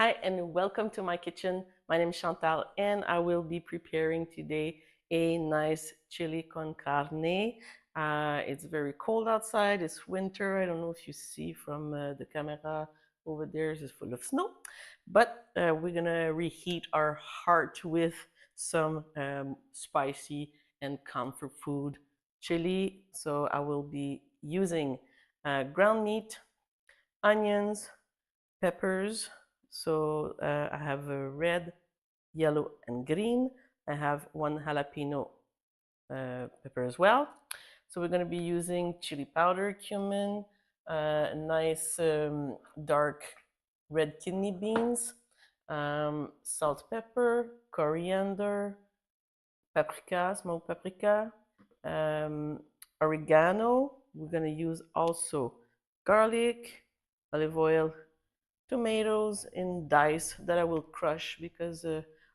Hi, and welcome to my kitchen. My name is Chantal, and I will be preparing today a nice chili con carne. It's very cold outside. It's winter. I don't know if you see from the camera over there, it's full of snow. But we're gonna reheat our heart with some spicy and comfort food chili. So I will be using ground meat, onions, peppers. So I have a red, yellow, and green. I have one jalapeno pepper as well. So we're going to be using chili powder, cumin, nice dark red kidney beans, salt, pepper, coriander, paprika, smoked paprika, oregano. We're going to use also garlic, olive oil, tomatoes in dice that I will crush because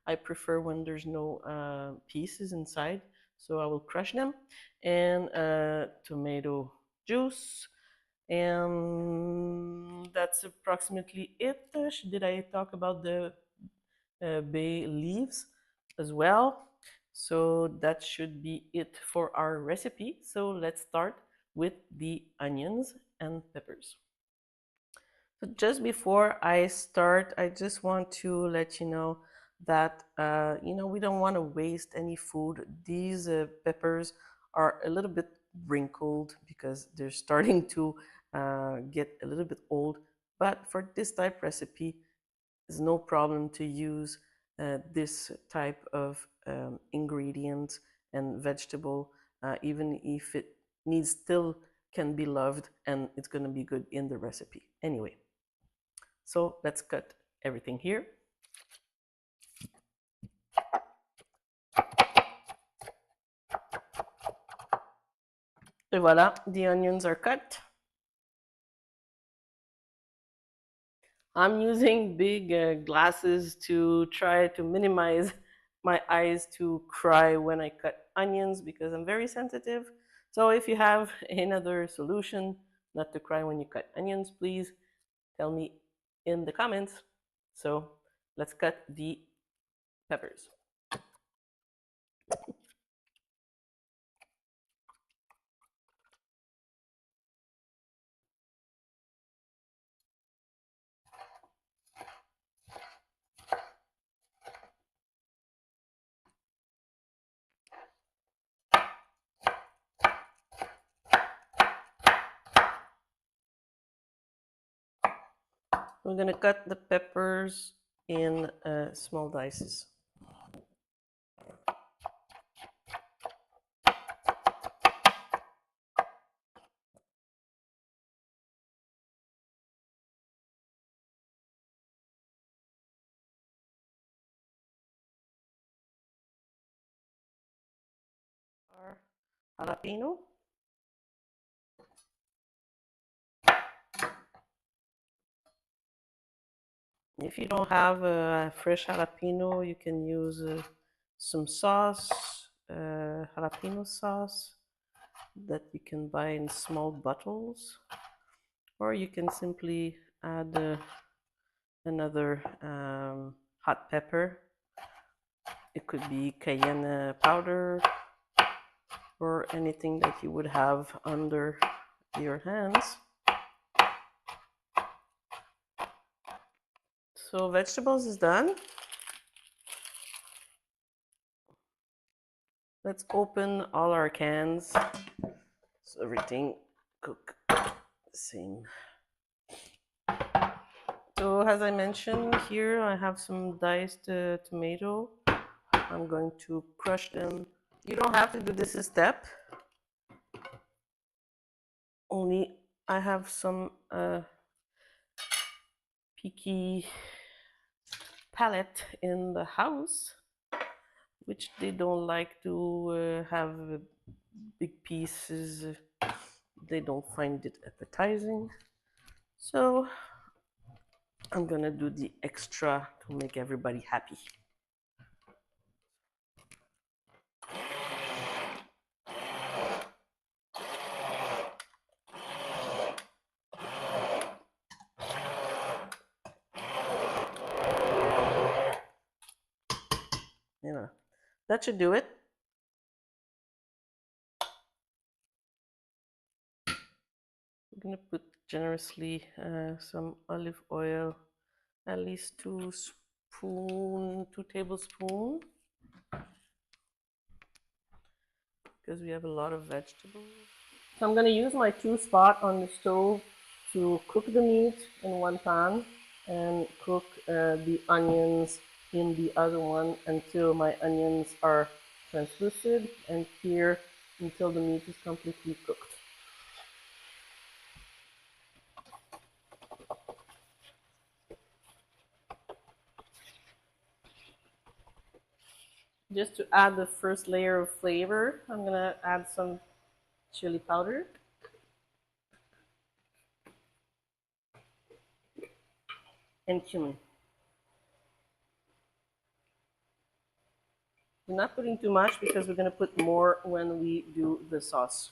I prefer when there's no pieces inside. So I will crush them, and tomato juice, and that's approximately it. Did I talk about the bay leaves as well? So that should be it for our recipe. So let's start with the onions and peppers. So just before I start, I just want to let you know that we don't want to waste any food. These peppers are a little bit wrinkled because they're starting to get a little bit old. But for this type recipe, it's no problem to use this type of ingredient and vegetable, even if it needs still can be loved and it's going to be good in the recipe anyway. So let's cut everything here. Et voila, the onions are cut. I'm using big glasses to try to minimize my eyes to cry when I cut onions because I'm very sensitive. So if you have another solution not to cry when you cut onions, please tell me in the comments. So let's cut the peppers. We're gonna cut the peppers in small dices. Our jalapeno. If you don't have a fresh jalapeno, you can use some sauce, jalapeno sauce that you can buy in small bottles, or you can simply add another hot pepper. It could be cayenne powder or anything that you would have under your hands. So vegetables is done. Let's open all our cans so everything cook the same. So as I mentioned here, I have some diced tomato. I'm going to crush them. You don't have to do this step. Only I have some picky palate in the house, which they don't like to have big pieces. They don't find it appetizing. So I'm gonna do the extra to make everybody happy. Yeah, that should do it. We're gonna put generously some olive oil, at least 2 tablespoons, because we have a lot of vegetables. So I'm gonna use my 2 spot on the stove to cook the meat in one pan and cook the onions in the other one until my onions are translucent and clear until the meat is completely cooked. Just to add the first layer of flavor, I'm gonna add some chili powder and cumin. We're not putting too much because we're gonna put more when we do the sauce.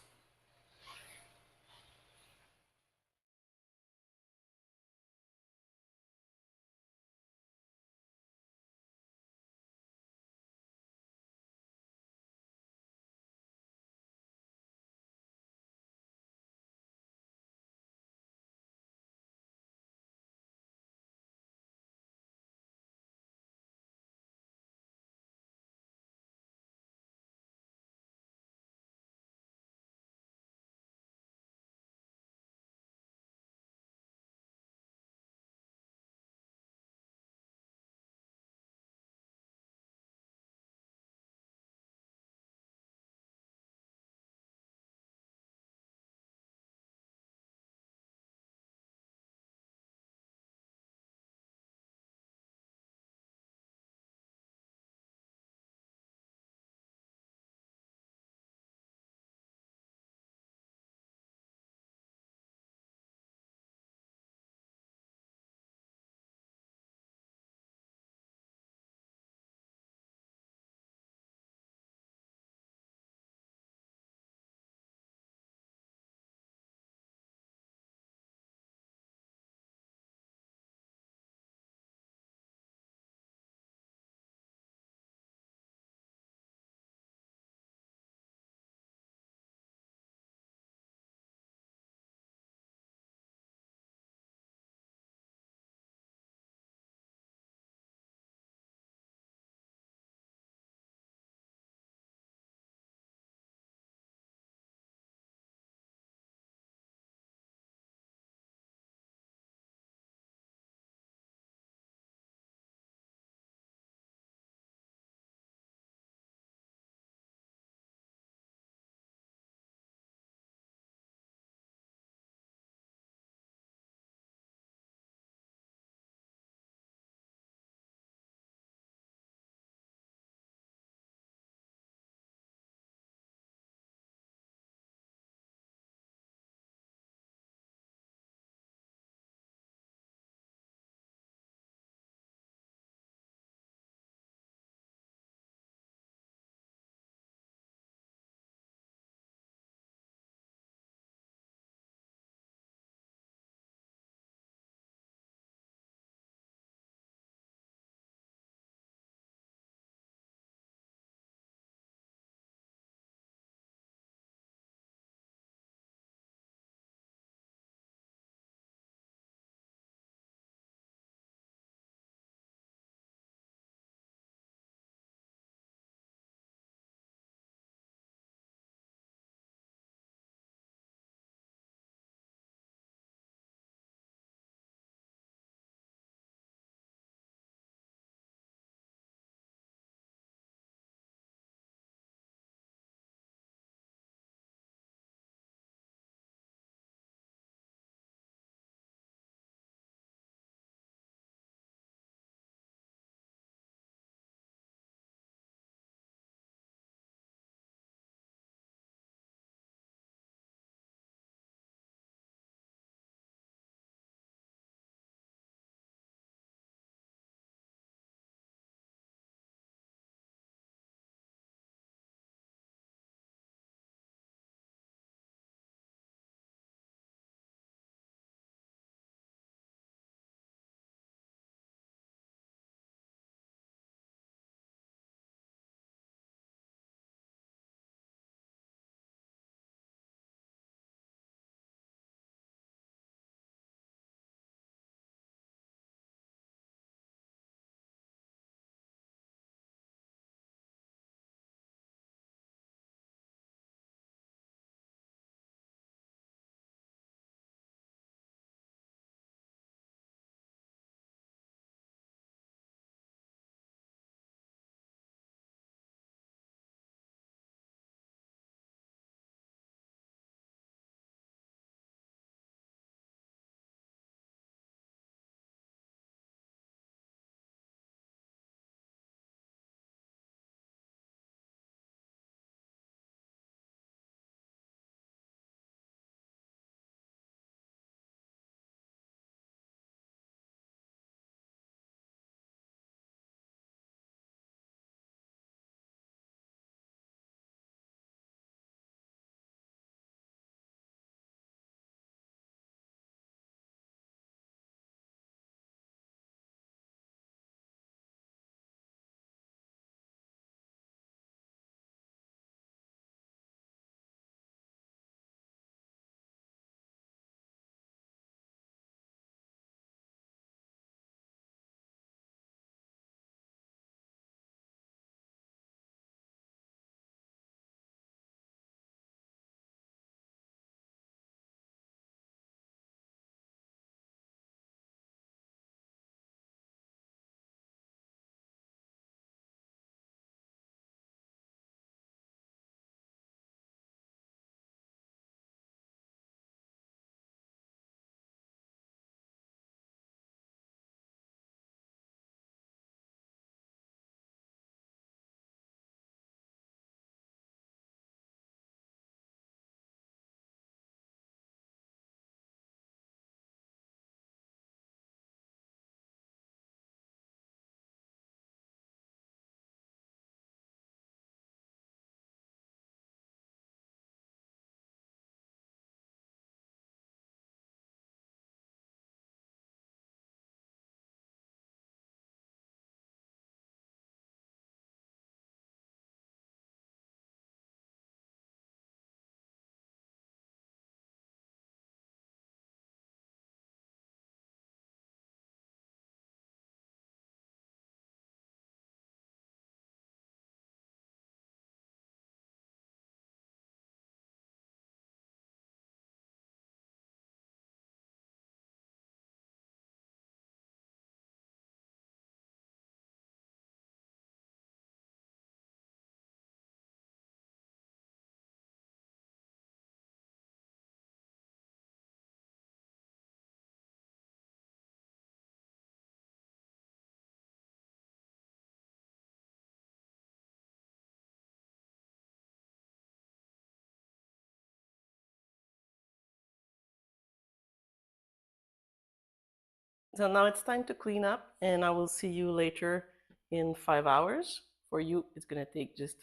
So now it's time to clean up, and I will see you later in 5 hours. For you, it's gonna take just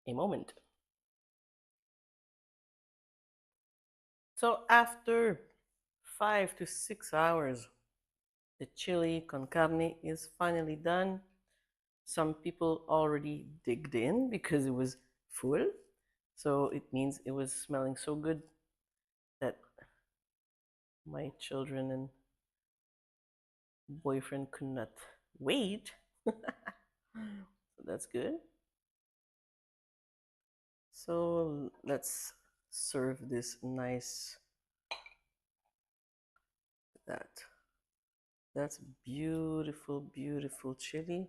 a moment. So after 5 to 6 hours, the chili con carne is finally done. Some people already digged in because it was full. So it means it was smelling so good that my children and boyfriend could not wait. So that's good. So let's serve this nice that. That's beautiful, beautiful chili.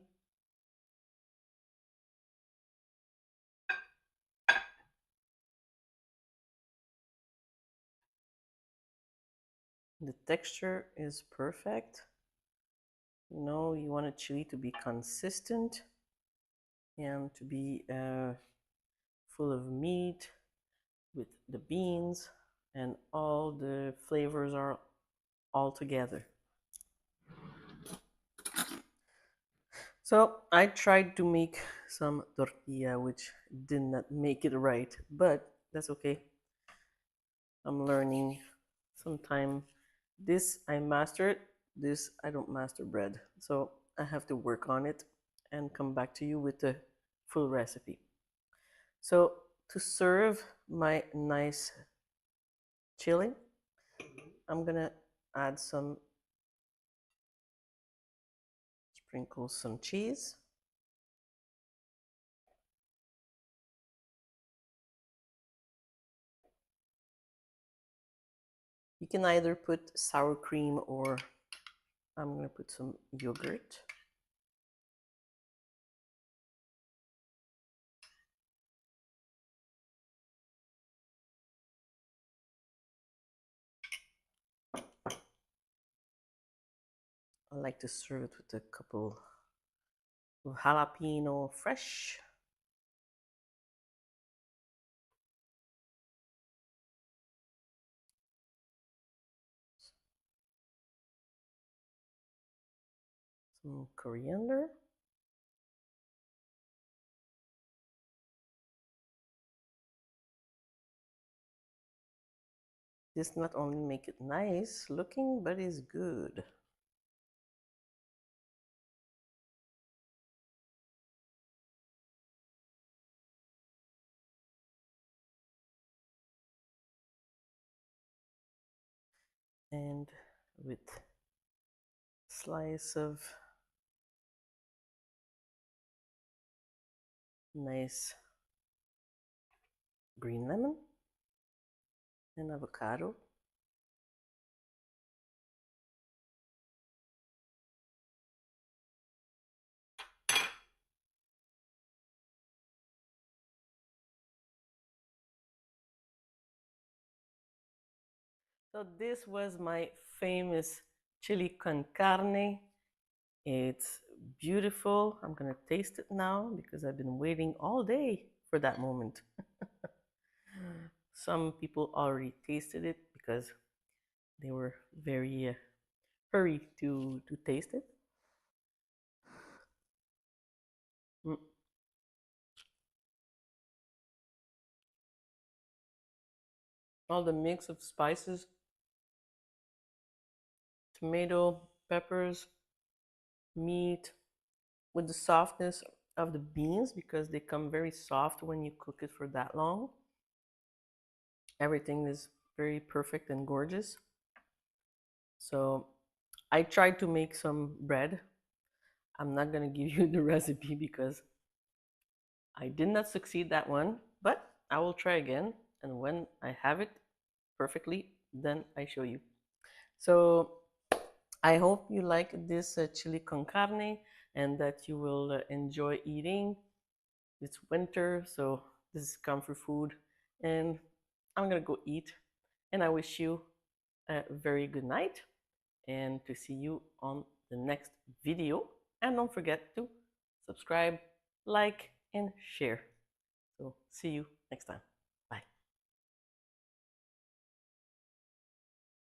The texture is perfect. You know, you want a chili to be consistent and to be full of meat with the beans, and all the flavors are all together. So I tried to make some tortilla, which did not make it right, but that's okay. I'm learning. Sometime this I mastered, this I don't master bread. So I have to work on it and come back to you with the full recipe. So to serve my nice chili, I'm gonna add some, sprinkle some cheese. You can either put sour cream, or I'm gonna put some yogurt. I like to serve it with a couple of jalapeno fresh. Some coriander. This not only make it nice looking, but is good. And with slice of nice green lemon and avocado. So this was my famous chili con carne. It's beautiful. I'm gonna taste it now because I've been waiting all day for that moment. Some people already tasted it because they were very hurried to taste it. Mm. All the mix of spices, tomato, peppers, meat, with the softness of the beans because they come very soft when you cook it for that long. Everything is very perfect and gorgeous. So I tried to make some bread. I'm not gonna give you the recipe because I did not succeed that one, but I will try again. And when I have it perfectly, then I show you. So I hope you like this chili con carne and that you will enjoy eating. It's winter, so this is comfort food. And I'm gonna go eat. And I wish you a very good night and to see you on the next video. And don't forget to subscribe, like, and share. So see you next time.